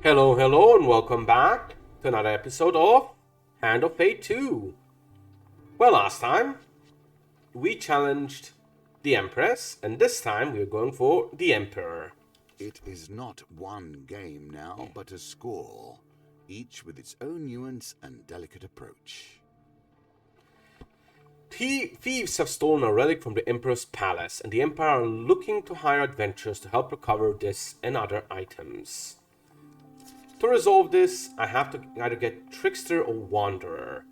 Hello, hello, and welcome back to another episode of Hand of Fate 2. Well, last time we challenged the Empress, and this time we're going for the Emperor. It is not one game now, but a score, each with its own nuance and delicate approach. Thieves have stolen a relic from the Emperor's palace, and the Empire are looking to hire adventurers to help recover this and other items. To resolve this, I have to either get Trickster or Wanderer.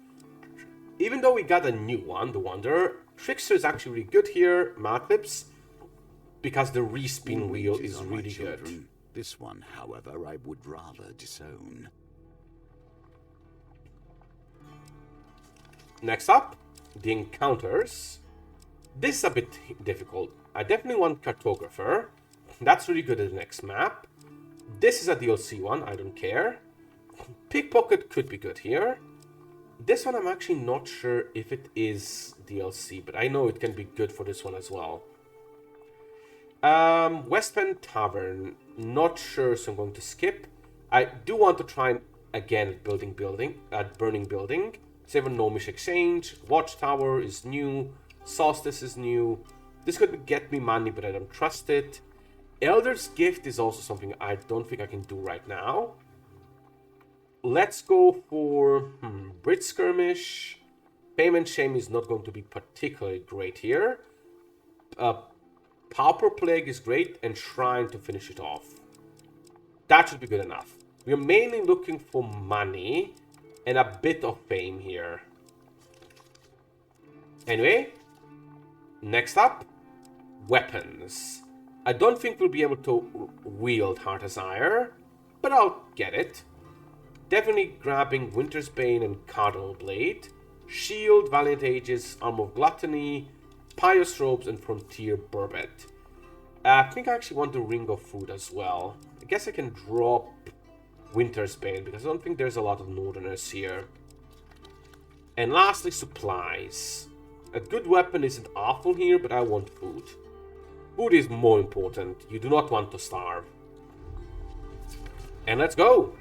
Even though we got a new one, the Wanderer, Trickster is actually really good here, Malclips, because the respin wheel is really good. This one, however, I would rather disown. Next up, the Encounters. This is a bit difficult. I definitely want Cartographer. That's really good at the next map. This is a DLC one, I don't care. Pickpocket could be good here. This one I'm actually not sure if it is DLC, but I know it can be good for this one as well. West Bend Tavern, not sure, so I'm going to skip. I do want to try again at Burning Building. Seven Gnomish Exchange, Watchtower is new, Solstice is new. This could get me money, but I don't trust it. Elder's Gift is also something I don't think I can do right now. Let's go for Brit Skirmish. Payment Shame is not going to be particularly great here. Pauper Plague is great, and Shrine to finish it off. That should be good enough. We are mainly looking for money and a bit of fame here. Anyway, next up, weapons. I don't think we'll be able to wield Heart Desire, but I'll get it. Definitely grabbing Winter's Bane and Cardinal Blade, Shield, Valiant Aegis, Armor of Gluttony, Pious Robes, and Frontier Burbet. I think I actually want the Ring of Food as well. I guess I can drop Winter's Bane, because I don't think there's a lot of Northerners here. And lastly, supplies. A good weapon isn't awful here, but I want food. Food is more important. You do not want to starve. And let's go!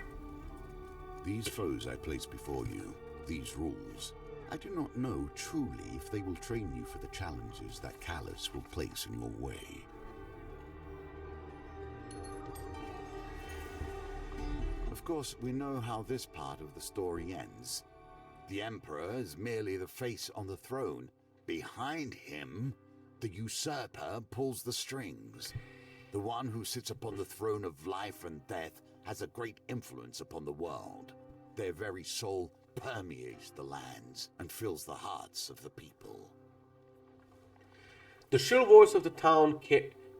These foes I place before you, these rules, I do not know truly if they will train you for the challenges that Callus will place in your way. Of course, we know how this part of the story ends. The Emperor is merely the face on the throne. Behind him, the usurper pulls the strings. The one who sits upon the throne of life and death has a great influence upon the world. Their very soul permeates the lands and fills the hearts of the people. The shrill voice of the town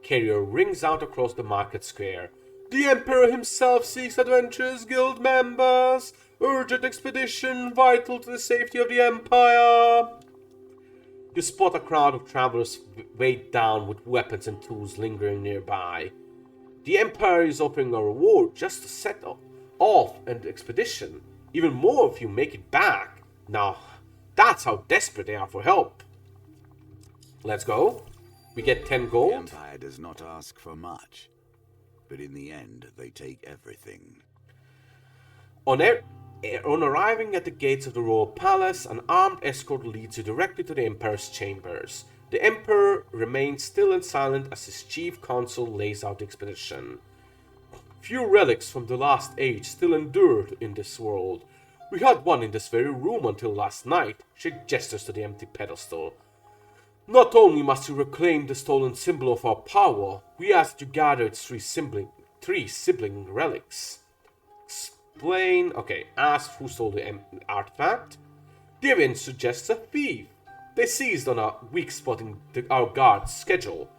carrier rings out across the market square. The Emperor himself seeks Adventurers Guild members. Urgent expedition vital to the safety of the Empire. You spot a crowd of travelers weighed down with weapons and tools lingering nearby. The Empire is offering a reward just to set off an expedition. Even more if you make it back. Now, that's how desperate they are for help. Let's go. We get 10 gold. The Empire does not ask for much, but in the end, they take everything. On arriving at the gates of the royal palace, an armed escort leads you directly to the Emperor's chambers. The Emperor remains still and silent as his chief counsel lays out the expedition. Few relics from the last age still endured in this world. We had one in this very room until last night. She gestures to the empty pedestal. Not only must you reclaim the stolen symbol of our power, we ask you gather its three sibling relics. Ask who stole the artifact. The event suggests a thief. They seized on a weak spot in our guard's schedule.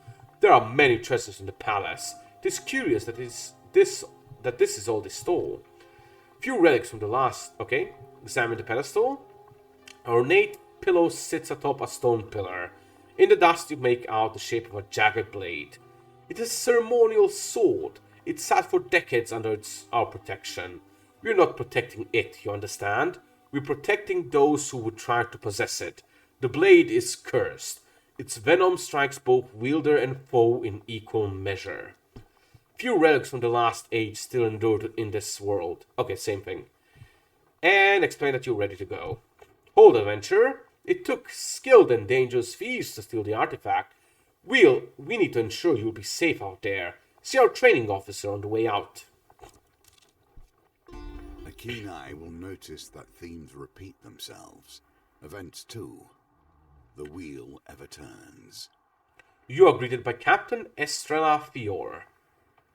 There are many treasures in the palace. It is curious that this is all they stole. Few relics from the last. Examine the pedestal. An ornate pillow sits atop a stone pillar. In the dust you make out the shape of a jagged blade. It is a ceremonial sword. It sat for decades under our protection. We're not protecting it, you understand? We're protecting those who would try to possess it. The blade is cursed. Its venom strikes both wielder and foe in equal measure. Few relics from the last age still endured in this world. Okay, same thing. And explain that you're ready to go. Hold, adventurer. It took skilled and dangerous thieves to steal the artifact. We need to ensure you'll be safe out there. See our training officer on the way out. A keen eye will notice that themes repeat themselves. Events too. The wheel ever turns. You are greeted by Captain Estrella Fior.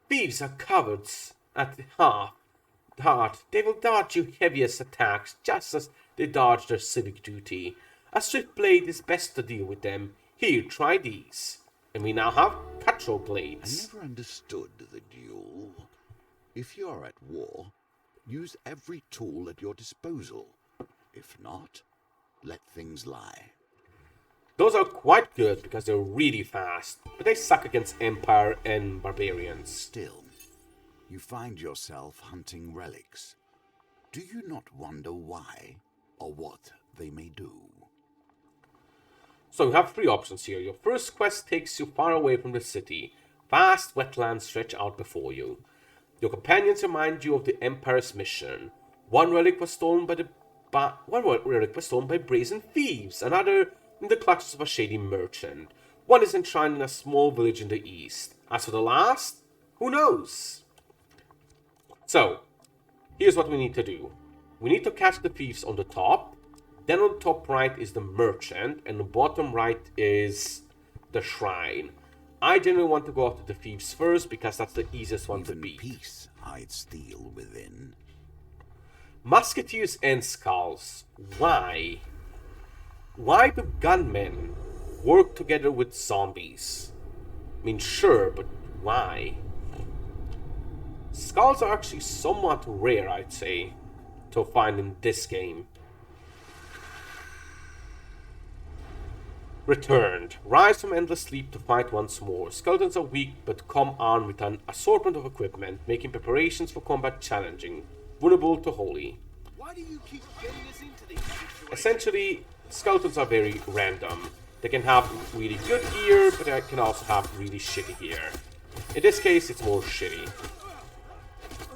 Thieves are covered at the heart. They will dodge your heaviest attacks just as they dodge their civic duty. A swift blade is best to deal with them. Here, try these. And we now have cutthroat I blades. never understood the duel. If you're at war, use every tool at your disposal. If not, let things lie. Those are quite good because they're really fast, but they suck against Empire and Barbarians. Still, you find yourself hunting relics. Do you not wonder why or what they may do? So you have three options here. Your first quest takes you far away from the city. Vast wetlands stretch out before you. Your companions remind you of the Empire's mission. One relic was stolen by brazen thieves, another in the clutches of a shady merchant. One is enshrined in a small village in the east. As for the last, who knows? So, here's what we need to do. We need to catch the thieves on the top. Then on the top right is the merchant, and the bottom right is the shrine. I generally want to go after the thieves first because that's the easiest one to Even beat. peace hides steel within. Musketeers and skulls. Why? Why do gunmen work together with zombies? I mean, sure, but why? Skulls are actually somewhat rare, I'd say, to find in this game. Returned. Rise from endless sleep to fight once more. Skeletons are weak, but come armed with an assortment of equipment, making preparations for combat challenging. Vulnerable to holy. Why do you keep getting us into these situations? Essentially, skeletons are very random. They can have really good gear, but they can also have really shitty gear. In this case, it's more shitty.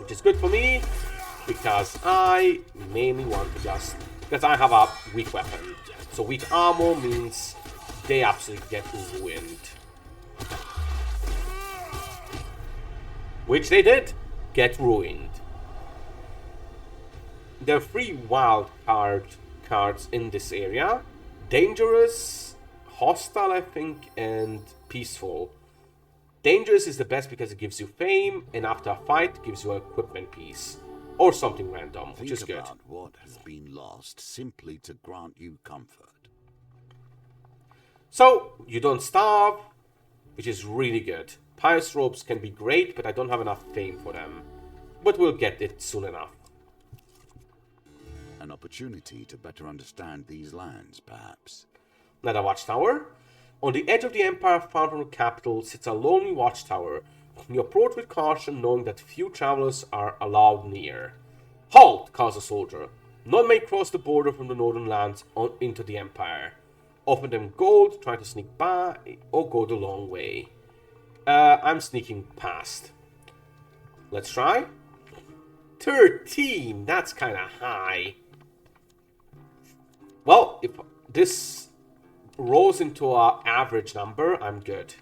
Which is good for me, because I mainly want to just... Because I have a weak weapon. So weak armor means they absolutely get ruined. Which they did get ruined. There are 3 wild cards in this area. Dangerous, hostile I think, and peaceful. Dangerous is the best because it gives you fame, and after a fight gives you an equipment piece. Or something random, which Think is good. about what has been lost simply to grant you comfort. So, you don't starve, which is really good. Pious robes can be great, but I don't have enough fame for them. But we'll get it soon enough. An opportunity to better understand these lands, perhaps. Another watchtower. On the edge of the empire far from the capital sits a lonely watchtower. You approach with caution, knowing that few travelers are allowed near. Halt, calls a soldier. None may cross the border from the northern lands into the empire. Offer them gold, try to sneak by, or go the long way. I'm sneaking past. Let's try. 13, that's kind of high. Well, if this rolls into an average number, I'm good.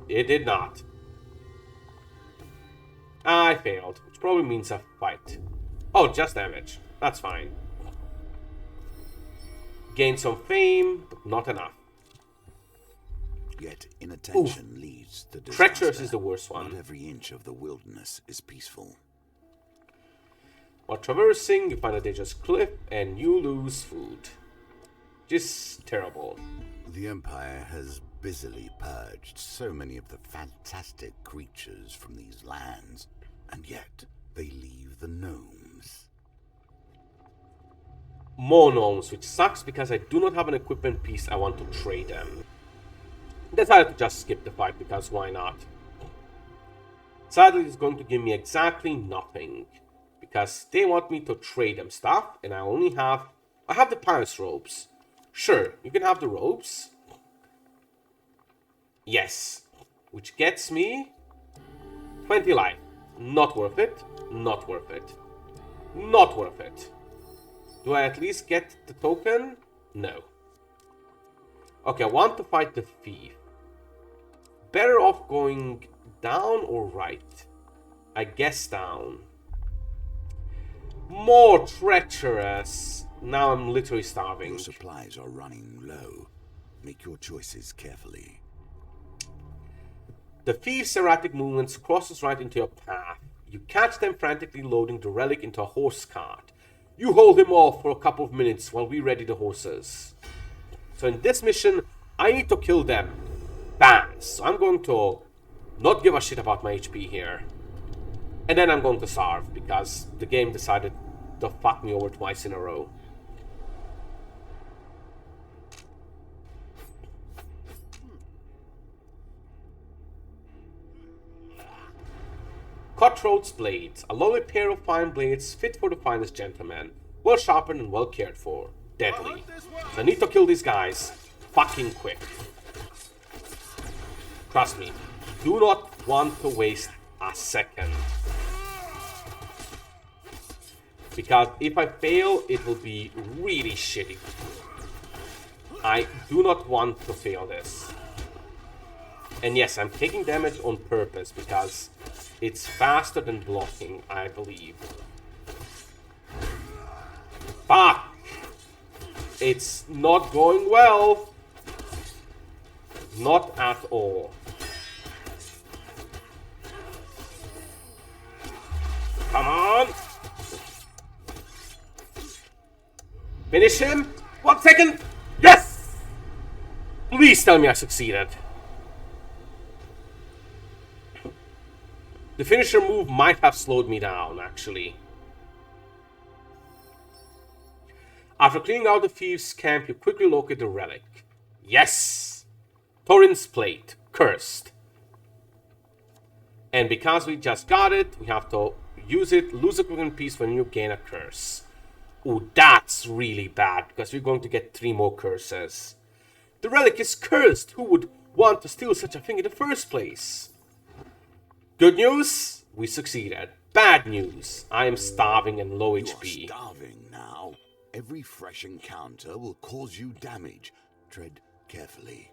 It did not. I failed, which probably means a fight. Oh, just damage. That's fine. Gain some fame, but not enough. Yet inattention leads to disaster. Treacherous is the worst one. Not every inch of the wilderness is peaceful. While traversing, you find a dangerous cliff, and you lose food. Just terrible. The Empire has busily purged so many of the fantastic creatures from these lands, and yet they leave the gnomes. More gnomes, which sucks because I do not have an equipment piece I want to trade them. Decided to just skip the fight because why not? Sadly, it's going to give me exactly nothing. Because they want me to trade them stuff, and I have the pious robes. Sure, you can have the robes. Yes. Which gets me 20 life. Not worth it. Not worth it. Not worth it. Do I at least get the token? No. Okay, I want to fight the thief. Better off going down or right? I guess down. More treacherous. Now I'm literally starving. Your supplies are running low. Make your choices carefully. The thief's erratic movements crosses right into your path. You catch them frantically loading the relic into a horse cart. You hold him off for a couple of minutes while we ready the horses. So in this mission, I need to kill them fast. So I'm going to not give a shit about my HP here. And then I'm going to starve because the game decided to fuck me over twice in a row. Cutthroat's blades, a lovely pair of fine blades fit for the finest gentleman, well sharpened and well cared for. Deadly. So I need to kill these guys fucking quick. Trust me, do not want to waste a second. Because if I fail, it will be really shitty. I do not want to fail this. And yes, I'm taking damage on purpose because it's faster than blocking, I believe. Fuck! It's not going well. Not at all. Come on! Finish him! 1 second! Yes! Please tell me I succeeded. The finisher move might have slowed me down, actually. After cleaning out the thieves' camp, you quickly locate the relic. Yes! Thorin's plate. Cursed. And because we just got it, we have to use it, lose a quicken piece when you gain a curse. Ooh, that's really bad, because we're going to get 3 more curses. The relic is cursed! Who would want to steal such a thing in the first place? Good news, we succeeded. Bad news, I am starving and low HP. You are starving now. Every fresh encounter will cause you damage. Tread carefully.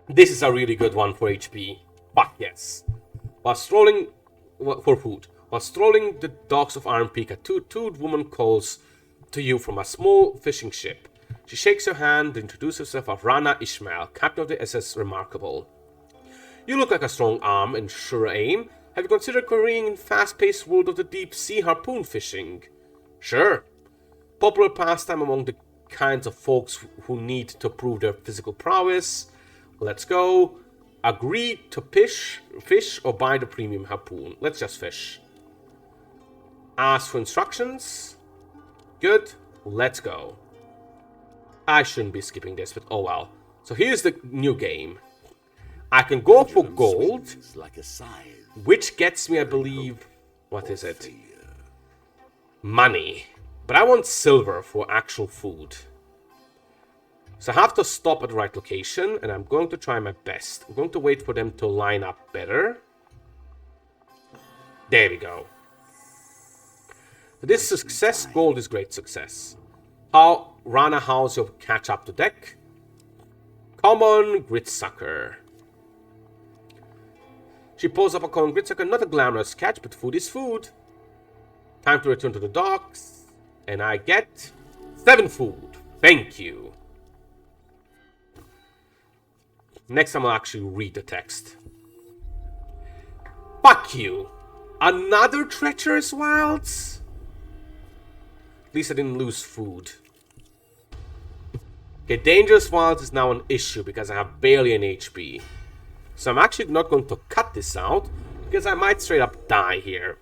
This is a really good one for HP. But yes. While strolling for food. While strolling the docks of Iron Peak, a two-toed woman calls to you from a small fishing ship. She shakes your hand and introduces herself as Rana Ishmael, captain of the SS Remarkable. You look like a strong arm and sure aim. Have you considered careering in fast-paced world of the deep sea harpoon fishing? Sure. Popular pastime among the kinds of folks who need to prove their physical prowess. Let's go. Agree to fish or buy the premium harpoon. Let's just fish. Ask for instructions. Good. Let's go. I shouldn't be skipping this, but oh well. So here's the new game. I can go for gold, like a scythe. which gets me, I believe, what is it? Money. But I want silver for actual food. So I have to stop at the right location, and I'm going to try my best. I'm going to wait for them to line up better. There we go. This success, gold is great success. How, Rana, how's your catch up to deck? Common Gritsucker. She pulls up a common Gritsucker, not a glamorous catch, but food is food. Time to return to the docks, and I get 7 food. Thank you. Next time I'll actually read the text. Fuck you. Another treacherous wilds? At least I didn't lose food. Okay, dangerous wilds is now an issue because I have barely an HP. So I'm actually not going to cut this out because I might straight up die here.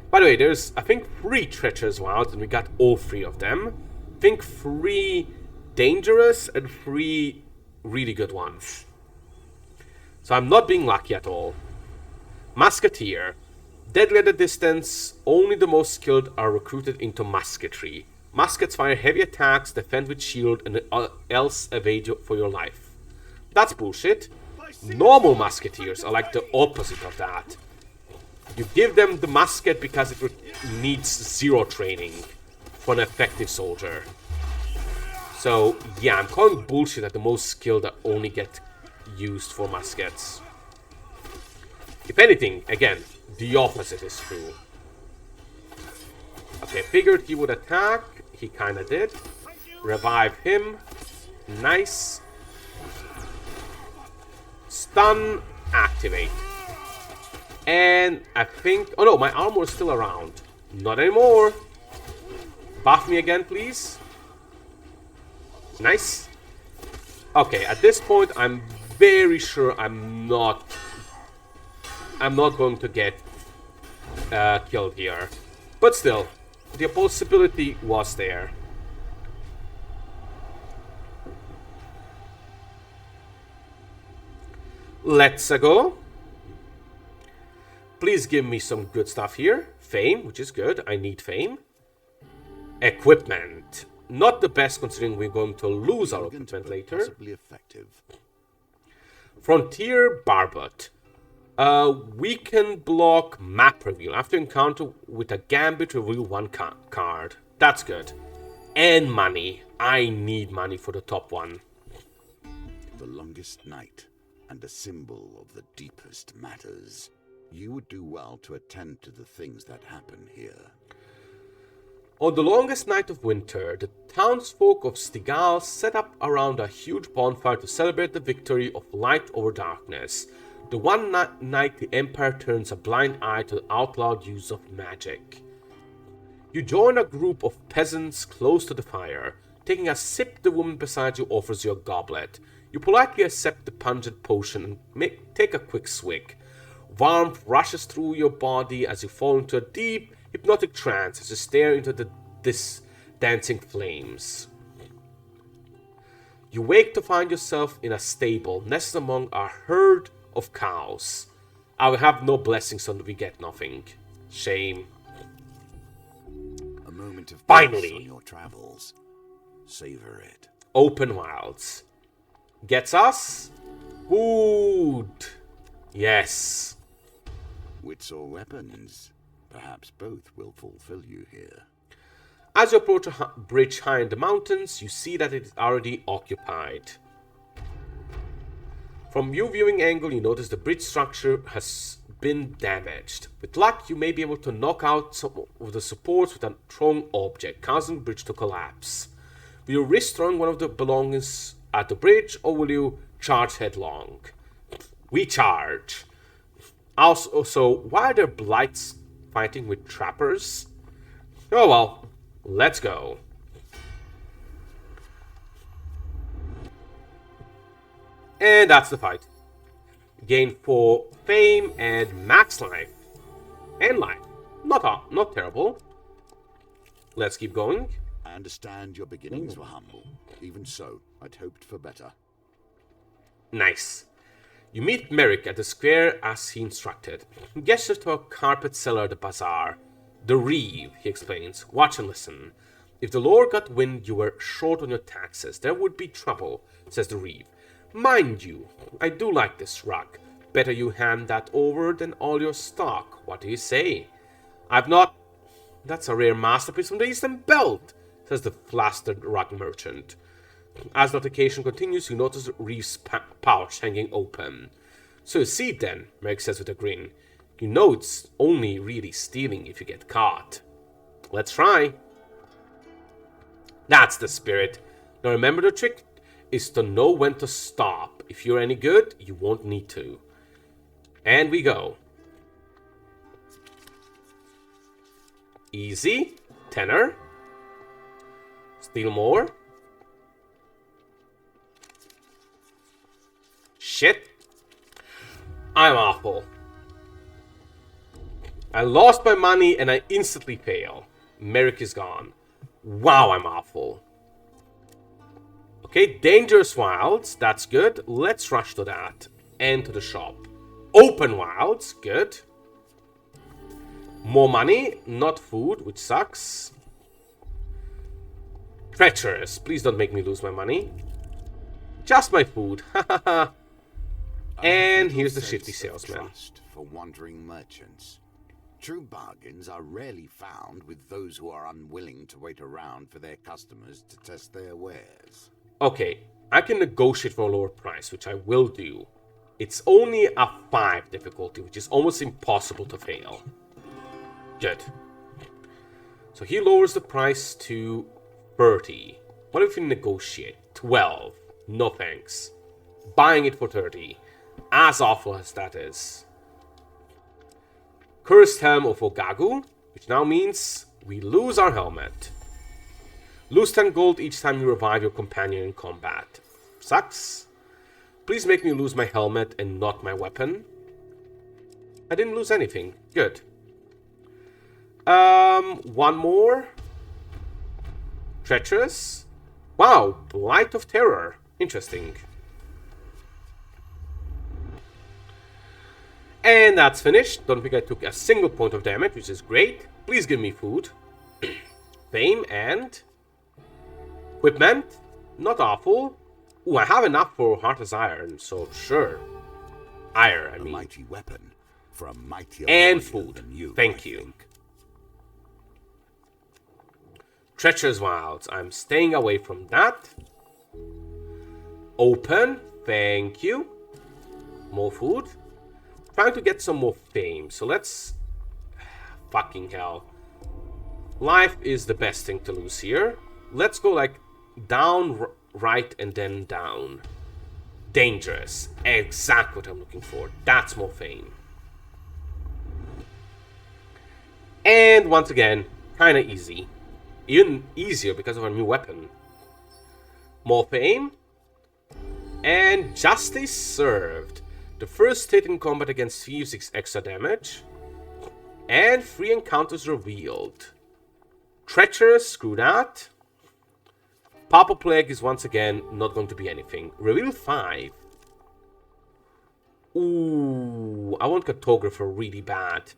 By the way, there's, I think, 3 treacherous wilds and we got all 3 of them. I think 3 dangerous and 3 really good ones. So I'm not being lucky at all. Musketeer. Deadly at a distance, only the most skilled are recruited into musketry. Muskets fire heavy attacks, defend with shield, and else evade you for your life. That's bullshit. Normal musketeers are like the opposite of that. You give them the musket because it needs 0 training for an effective soldier. So, yeah, I'm calling bullshit that the most skilled only get used for muskets. If anything, again, the opposite is true. Okay, figured he would attack. He kinda did. Revive him. Nice. Stun. Activate. And I think... Oh no, my armor is still around. Not anymore. Buff me again, please. Nice. Okay, at this point, I'm very sure I'm not going to get killed here. But still, the possibility was there. Let's go. Please give me some good stuff here. Fame, which is good. I need fame. Equipment. Not the best considering we're going to lose our equipment later. Possibly effective. Frontier Barbot. We can block map reveal. After encounter with a gambit, reveal 1 card. That's good. And money. I need money for the top one. The longest night and a symbol of the deepest matters. You would do well to attend to the things that happen here. On the longest night of winter, the townsfolk of Stigal set up around a huge bonfire to celebrate the victory of light over darkness. The one night the Empire turns a blind eye to the outlawed use of magic. You join a group of peasants close to the fire. Taking a sip, the woman beside you offers you a goblet. You politely accept the pungent potion and take a quick swig. Warmth rushes through your body as you fall into a deep, hypnotic trance as you stare into this dancing flames. You wake to find yourself in a stable, nestled among a herd of cows. I will have no blessings, so we get nothing. Shame. A moment of Finally. peace on your travels. Savor it. Open wilds. Gets us food. Yes. Wits or weapons. Perhaps both will fulfill you here. As you approach a bridge high in the mountains, you see that it is already occupied. From your viewing angle, you notice the bridge structure has been damaged. With luck, you may be able to knock out some of the supports with a thrown object, causing the bridge to collapse. Will you risk throwing one of the belongings at the bridge, or will you charge headlong? We charge. Also, why are there blights fighting with trappers? Oh well, let's go. And that's the fight. Gain 4 fame and max life. And life. Not terrible. Let's keep going. I understand your beginnings were humble. Even so, I'd hoped for better. Nice. You meet Merrick at the square as he instructed. He gestures to a carpet seller at the bazaar. The Reeve, he explains. Watch and listen. If the Lord got wind you were short on your taxes, there would be trouble, says the Reeve. Mind you, I do like this rug. Better you hand that over than all your stock. What do you say? I've not... That's a rare masterpiece from the Eastern Belt, says the flustered rug merchant. As the altercation continues, you notice Reeve's pouch hanging open. So you see then, Merrick says with a grin. You know it's only really stealing if you get caught. Let's try. That's the spirit. Now remember the trick is to know when to stop. If you're any good, you won't need to. And we go. Easy. Tenor. Steal more. Shit. I'm awful. I lost my money and I instantly fail. Merrick is gone. Wow, I'm awful. Okay, dangerous wilds. That's good. Let's rush to that. And to the shop. Open wilds. Good. More money. Not food, which sucks. Treacherous. Please don't make me lose my money. Just my food. Hahaha. And little here's the sense shifty of salesman. trust for wandering merchants. True bargains are rarely found with those who are unwilling to wait around for their customers to test their wares. Okay, I can negotiate for a lower price, which I will do. It's only a 5 difficulty, which is almost impossible to fail. Good. So he lowers the price to 30. What if we negotiate? 12. No thanks. Buying it for 30. As awful as that is. Cursed Helm of Ogagu, which now means we lose our helmet. Lose 10 gold each time you revive your companion in combat. Sucks. Please make me lose my helmet and not my weapon. I didn't lose anything. Good. One more. Treacherous. Wow, Blight of Terror. Interesting. And that's finished. Don't think I took a single point of damage, which is great. Please give me food. Fame and equipment. Not awful. Ooh, I have enough for Heart as Iron, so sure. Ire, I mean. A mighty weapon for a mightier And warrior food. than you, Thank I you. think. Treacherous Wilds. I'm staying away from that. Open. Thank you. More food. Trying to get some more fame. So let's... Fucking hell. Life is the best thing to lose here. Let's go like down, right, and then down. Dangerous. Exactly what I'm looking for. That's more fame. And once again, kind of easy. Even easier because of our new weapon. More fame. And justice served. The first hit in combat against thieves is extra damage. And 3 encounters revealed. Treacherous, screw that. Purple Plague is once again not going to be anything. Reveal 5. Ooh, I want Cartographer really bad.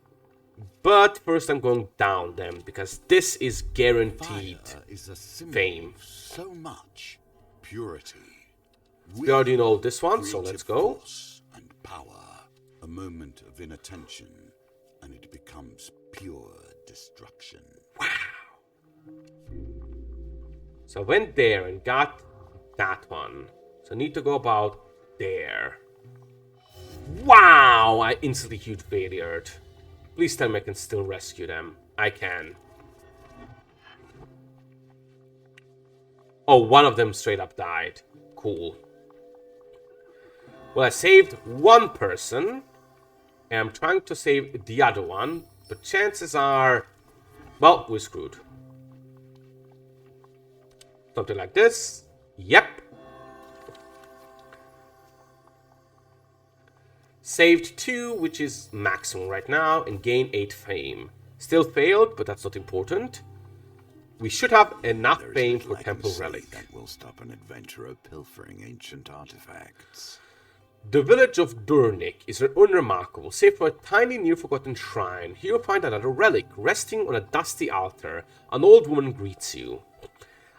But first I'm going down them, because this is guaranteed Fire is a symbol fame. of so much purity. We already know this one, so let's go. Force and power, a moment of inattention, and it becomes pure destruction. So I went there and got that one. So I need to go about there. Wow! I instantly huge failured. Please tell me I can still rescue them. I can. Oh, one of them straight up died. Cool. Well, I saved one person. And I'm trying to save the other one. But chances are... Well, we're screwed. Something like this. Yep. Saved 2, which is maximum right now, and gained 8 fame. Still failed, but that's not important. We should have enough There is fame little for I can Temple say Relic. that will stop an adventurer pilfering ancient artifacts. The village of Durnik is unremarkable, save for a tiny near-forgotten shrine. Here you'll find another relic, resting on a dusty altar. An old woman greets you.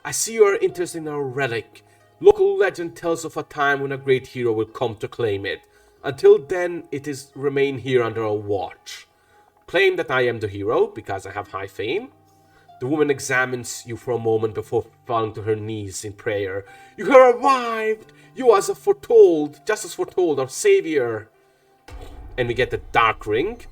I see you are interested in our relic. Local legend tells of a time when a great hero will come to claim it. Until then, it is remain here under our watch. Claim that I am the hero, because I have high fame. The woman examines you for a moment before falling to her knees in prayer. You have arrived! You as foretold, just as foretold, our savior. And we get the Dark Ring,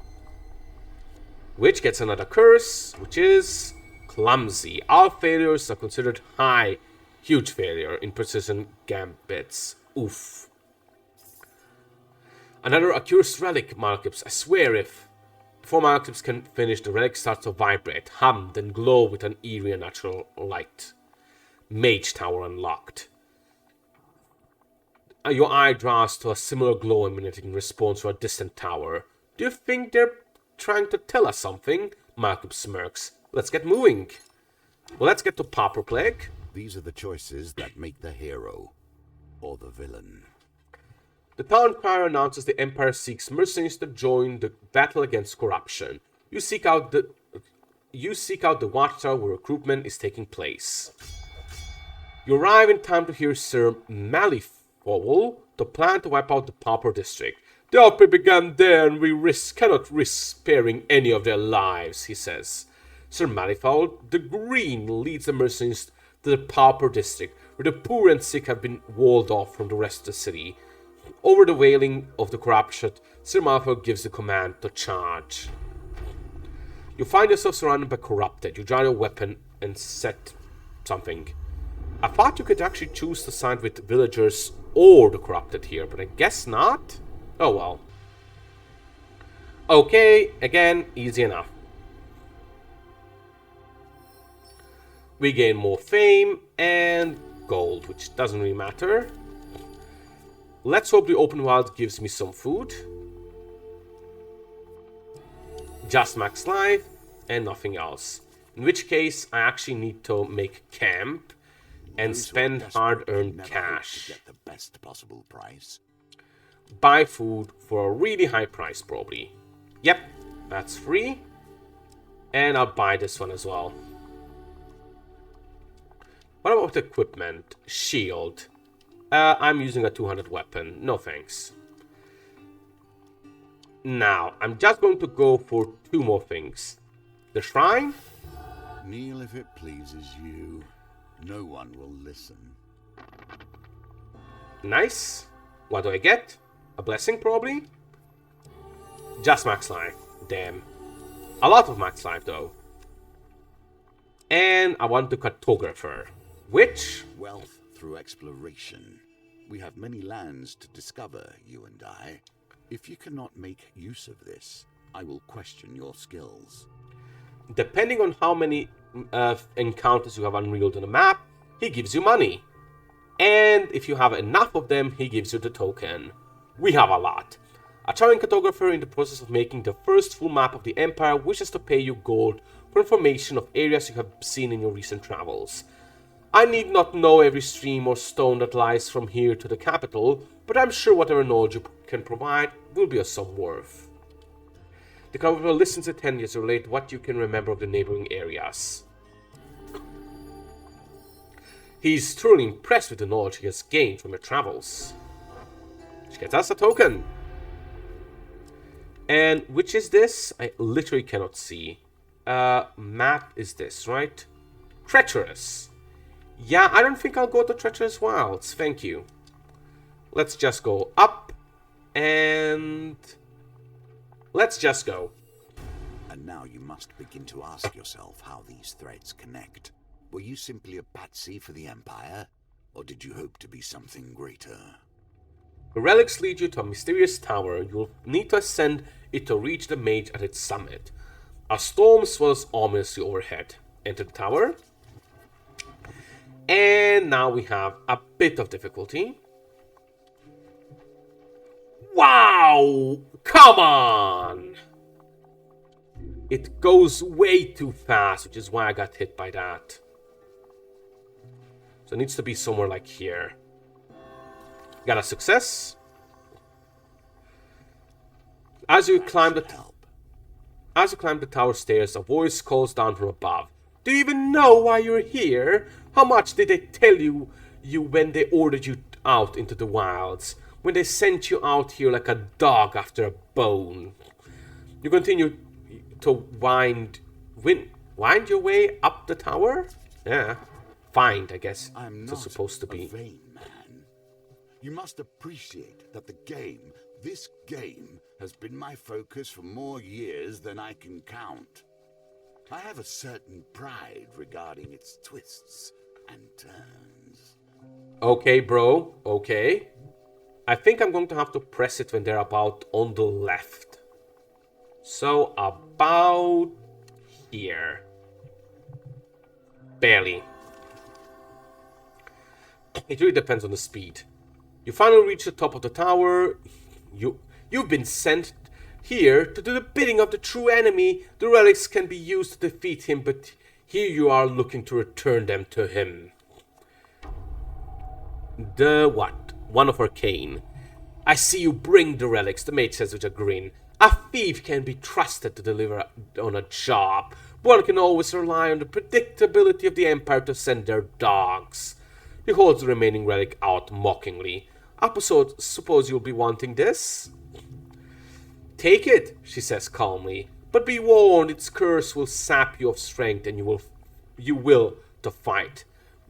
which gets another curse, which is clumsy. All failures are considered high, huge failure in precision gambits. Oof. Another accursed relic, Malkips. I swear if... Before Malkips can finish, the relic starts to vibrate, hum, then glow with an eerie and natural light. Mage Tower unlocked. Your eye draws to a similar glow emanating response to a distant tower. Do you think they're trying to tell us something? Malkips smirks. Let's get moving. Well, let's get to Purple Plague. These are the choices that make the hero or the villain. The town crier announces the Empire seeks mercenaries to join the battle against corruption. You seek out the watchtower where recruitment is taking place. You arrive in time to hear Sir Malifowl the plan to wipe out the Pauper District. The outbreak began there, and cannot risk sparing any of their lives, he says. Sir Manifold, the Green, leads the mercenaries to the Pauper District, where the poor and sick have been walled off from the rest of the city. Over the wailing of the corruption, Sir Manifold gives the command to charge. You find yourself surrounded by corrupted. You draw your weapon and set something. I thought you could actually choose to side with villagers or the corrupted here, but I guess not? Oh well. Okay, again, easy enough. We gain more fame and gold, which doesn't really matter. Let's hope the open wild gives me some food. Just max life and nothing else. In which case, I actually need to make camp and spend hard-earned cash. Get the best possible price. Buy food for a really high price, probably. Yep, that's free. And I'll buy this one as well. What about equipment? Shield. I'm using a 200 weapon. No thanks. Now, I'm just going to go for two more things. The shrine. Kneel if it pleases you. No one will listen. Nice. What do I get? A blessing, probably? Just max life. Damn. A lot of max life, though. And I want the cartographer. Which? Wealth through exploration. We have many lands to discover, you and I. If you cannot make use of this, I will question your skills. Depending on how many encounters you have unreeled on a map, he gives you money. And if you have enough of them, he gives you the token. We have a lot. A charming cartographer in the process of making the first full map of the Empire wishes to pay you gold for information of areas you have seen in your recent travels. I need not know every stream or stone that lies from here to the capital, but I'm sure whatever knowledge you can provide will be of some worth. The cartographer listens attentively to relate what you can remember of the neighboring areas. He's truly impressed with the knowledge he has gained from your travels. Which gets us a token. And which is this? I literally cannot see. Map is this, right? Treacherous. Yeah, I don't think I'll go to Treacherous Wilds. Thank you. Let's just go up. And let's just go. And now you must begin to ask yourself how these threads connect. Were you simply a patsy for the Empire? Or did you hope to be something greater? The relics lead you to a mysterious tower. You'll need to ascend it to reach the mage at its summit. A storm swells ominously overhead. Enter the tower. And now we have a bit of difficulty. Wow! Come on! It goes way too fast, which is why I got hit by that. So it needs to be somewhere like here. Got a success. As you climb the tower stairs, a voice calls down from above. Do you even know why you're here? How much did they tell you when they ordered you out into the wilds? When they sent you out here like a dog after a bone? You continue to wind your way up the tower? Yeah. Find, I guess. I'm not supposed to be. A vain man. You must appreciate that this game, has been my focus for more years than I can count. I have a certain pride regarding its twists and turns. Okay, bro. Okay. I think I'm going to have to press it when they're about on the left. So, about here. Barely. It really depends on the speed. You finally reach the top of the tower. You've been sent here to do the bidding of the true enemy. The relics can be used to defeat him, but here you are looking to return them to him. The what? One of Arcane. I see you bring the relics, the mage says with a grin. A thief can be trusted to deliver on a job. One can always rely on the predictability of the Empire to send their dogs. He holds the remaining relic out mockingly. Suppose you'll be wanting this. Take it, she says calmly. But be warned, its curse will sap you of strength and you will to fight.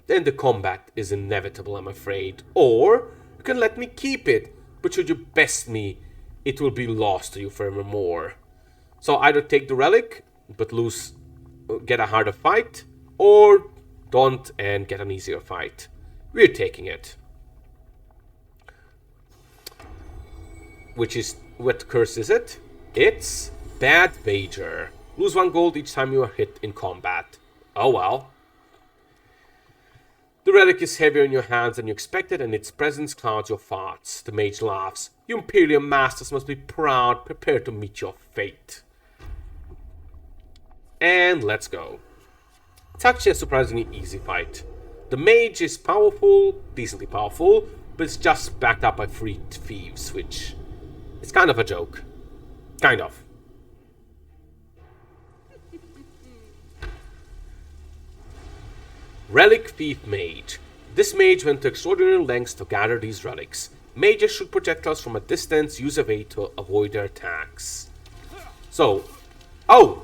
Then the combat is inevitable, I'm afraid. Or you can let me keep it, but should you best me, it will be lost to you forevermore. So either take the relic, but get a harder fight, or don't and get an easier fight. We're taking it. What curse is it? It's Bad Wager. Lose 1 gold each time you are hit in combat. Oh well. The relic is heavier in your hands than you expected, and its presence clouds your thoughts. The mage laughs. You Imperial Masters must be proud, prepared to meet your fate. And let's go. It's actually a surprisingly easy fight. The mage is powerful, decently powerful, but it's just backed up by 3 thieves, which is kind of a joke. Kind of. Relic Thief Mage. This mage went to extraordinary lengths to gather these relics. Mages shoot projectiles from a distance, use evade to avoid their attacks. So, oh,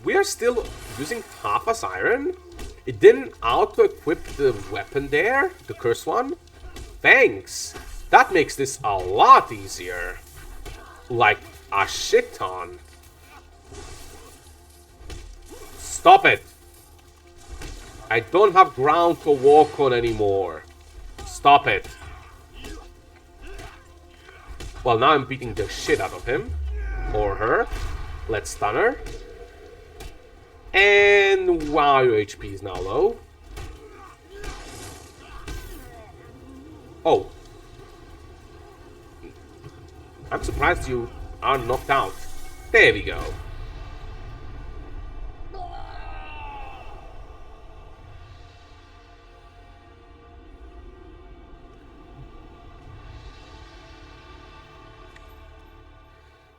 we are still using half iron? It didn't auto-equip the weapon there, the cursed one? Thanks! That makes this a lot easier. Like a shit ton. Stop it! I don't have ground to walk on anymore. Stop it. Well, now I'm beating the shit out of him. Or her. Let's stun her. And wow, your HP is now low. Oh. I'm surprised you are knocked out. There we go.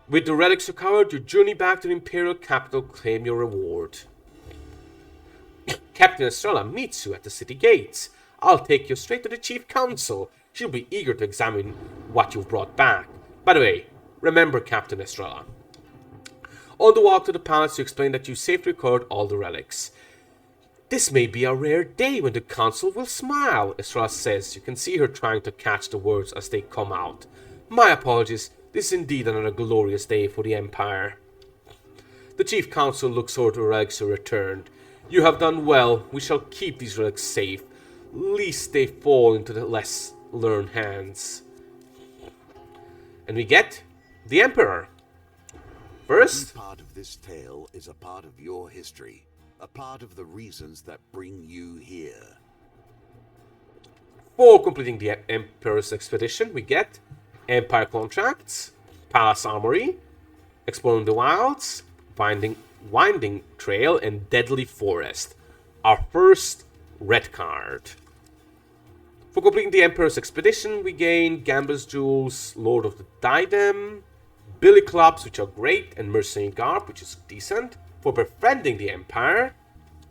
With the relics recovered, you journey back to the Imperial capital, claim your reward. Captain Estrella meets you at the city gates. I'll take you straight to the Chief Council. She'll be eager to examine what you've brought back. By the way, remember Captain Estrella. On the walk to the palace, you explain that you safely recovered all the relics. This may be a rare day when the council will smile, Estrella says. You can see her trying to catch the words as they come out. My apologies. This is indeed another glorious day for the Empire. The Chief Council looks over to the relics you returned. You have done well. We shall keep these relics safe, lest they fall into the less learned hands. And we get the Emperor. First, every part of this tale is a part of your history, a part of the reasons that bring you here. For completing the Emperor's expedition, we get Empire Contracts, Palace Armory, Exploring the Wilds, Winding Trail, and Deadly Forest. Our first red card. For completing the Emperor's expedition, we gain Gambler's Jewels, Lord of the Diadem, Billy Clubs, which are great, and Mercenary Garb, which is decent. For befriending the Empire,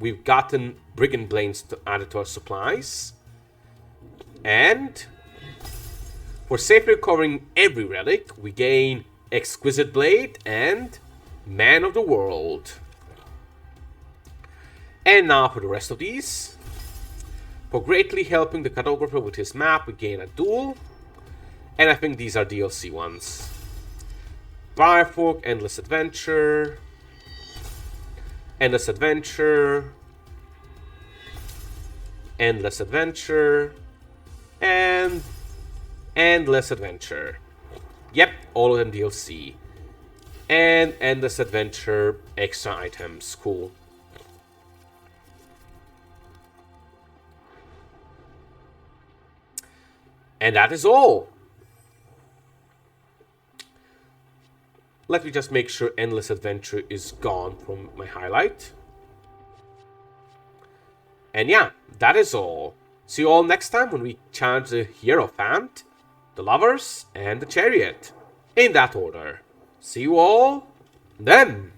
we've gotten Brigand Blades added to our supplies. And for safely recovering every relic, we gain Exquisite Blade and Man of the World. And now for the rest of these. For greatly helping the cartographer with his map, we gain a duel. And I think these are DLC ones. Briarfork, Endless Adventure. Endless Adventure. Endless Adventure. And Endless Adventure. Yep, all of them DLC. And Endless Adventure extra items. Cool. And that is all. Let me just make sure Endless Adventure is gone from my highlight. And yeah, that is all. See you all next time when we challenge the Hierophant, the Lovers, and the Chariot. In that order. See you all then.